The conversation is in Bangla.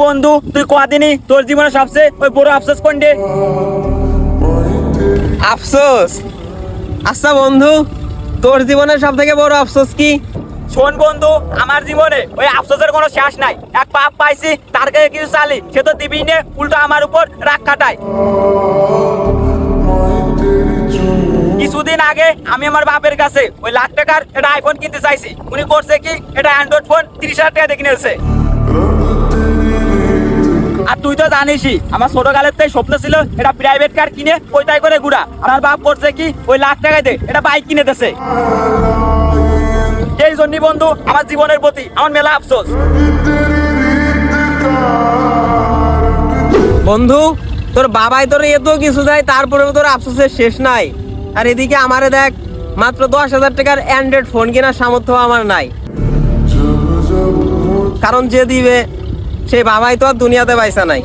বন্ধু তুই কদিনই তোর জীবনে সবচেয়ে ওই বড় আফসোস কোনটি? আফসোস? আচ্ছা বন্ধু, তোর জীবনের সব থেকে বড় আফসোস কি? শোন বন্ধু, আমার জীবনে ওই আফসোসের কোনো শেষ নাই। এক পাপ পাইছি, তার কাছে কিছু চালি, সে তো দিবি নে, উল্টো আমার উপর রাগ খাটায়। কিছুদিন আগে আমি আমার বাপের কাছে ওই লাখ টাকার একটা আইফোন কিনতে চাইছি। উনি করছে কি, এটা অ্যান্ড্রয়েড ফোন 30,000 টাকা দিয়ে কিনেছে। আর তুই তো জানিসই আমার ছোটকালের থেকে স্বপ্ন ছিল এটা প্রাইভেট কার কিনে ওইটাই করে ঘুরা। আমার বাপ করছে কি, ওই লাখ টাকা দিয়ে এটা বাইক কিনে দিয়েছে। এই জন্যই বন্ধু আমার জীবনের প্রতি আমার মেলা আফসোস। বন্ধু, তোর বাবাই তোর এত কিছু দেয়, তারপরেও তোর আফসোসের শেষ নাই। আর এদিকে আমারে দেখ, মাত্র 10,000 টাকার অ্যান্ড্রয়েড ফোন কেনার সামর্থ্য আমার নাই। কারণ যে দিবে সেই বাবাই তো আর দুনিয়াতে পয়সা নাই।